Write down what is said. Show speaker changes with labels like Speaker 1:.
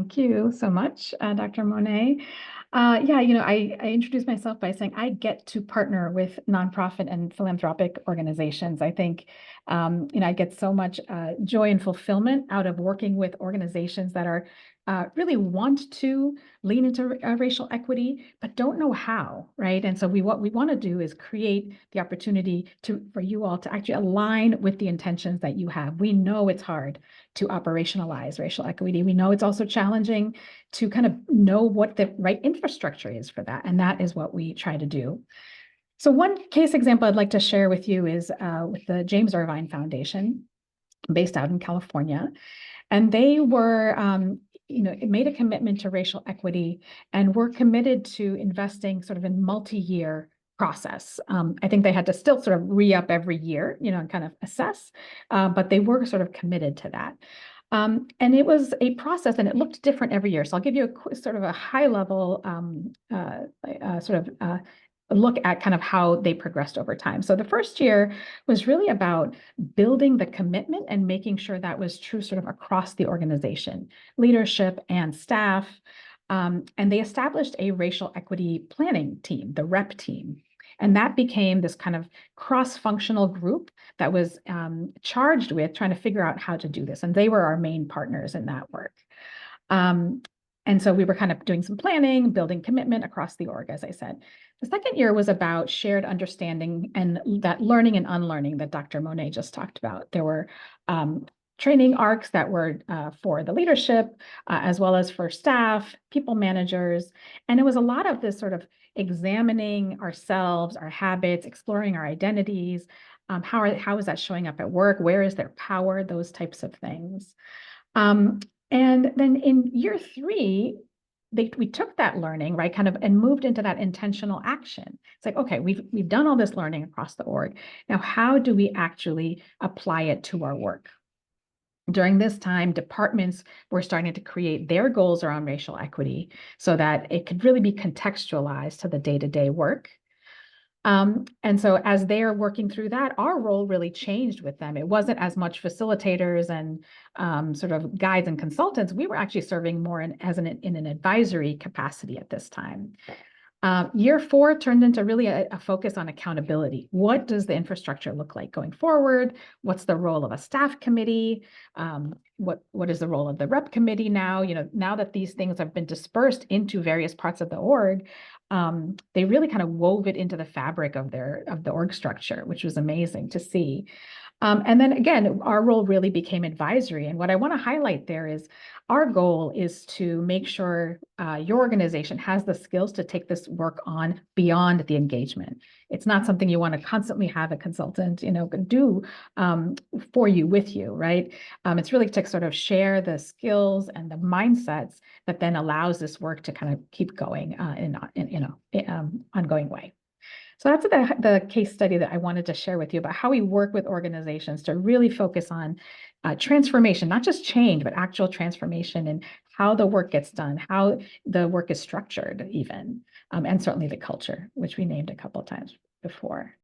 Speaker 1: Thank you so much, Dr. Monet. Yeah, I introduced myself by saying I get to partner with nonprofit and philanthropic organizations. I think, I get so much joy and fulfillment out of working with organizations that are really want to lean into racial equity, but don't know how, right? And so what we want to do is create the opportunity for you all to actually align with the intentions that you have. We know it's hard to operationalize racial equity. We know it's also challenging to kind of know what the right infrastructure is for that. And that is what we try to do. So one case example I'd like to share with you is with the James Irvine Foundation, based out in California. And they were, made a commitment to racial equity and were committed to investing sort of in multi-year process. I think they had to still sort of re-up every year, and kind of assess, but they were sort of committed to that. And it was a process and it looked different every year. So I'll give you a sort of a high level look at kind of how they progressed over time. So the first year was really about building the commitment and making sure that was true sort of across the organization, leadership and staff. And they established a racial equity planning team, the REP team. And that became this kind of cross-functional group that was charged with trying to figure out how to do this. And they were our main partners in that work. And so we were kind of doing some planning, building commitment across the org, as I said. The second year was about shared understanding and that learning and unlearning that Dr. Monet just talked about. There were training arcs that were for the leadership, as well as for staff, people managers. And it was a lot of this sort of examining ourselves, our habits, exploring our identities. How is that showing up at work? Where is their power? Those types of things. And then in year three, we took that learning, right, kind of, and moved into that intentional action. It's like, okay, we've done all this learning across the org. Now, how do we actually apply it to our work? During this time, departments were starting to create their goals around racial equity so that it could really be contextualized to the day-to-day work. And so as they are working through that, our role really changed with them. It wasn't as much facilitators and sort of guides and consultants. We were actually serving more in an advisory capacity at this time. Year four turned into really a focus on accountability. What does the infrastructure look like going forward? What's the role of a staff committee? What is the role of the rep committee now? Now that these things have been dispersed into various parts of the org, they really kind of wove it into the fabric of the org structure, which was amazing to see. And then again, our role really became advisory. And what I want to highlight there is our goal is to make sure your organization has the skills to take this work on beyond the engagement. It's not something you want to constantly have a consultant, do for you, with you, right? It's really to sort of share the skills and the mindsets that then allows this work to kind of keep going in ongoing way. So that's the case study that I wanted to share with you about how we work with organizations to really focus on transformation, not just change, but actual transformation and how the work gets done, how the work is structured even, and certainly the culture, which we named a couple of times before.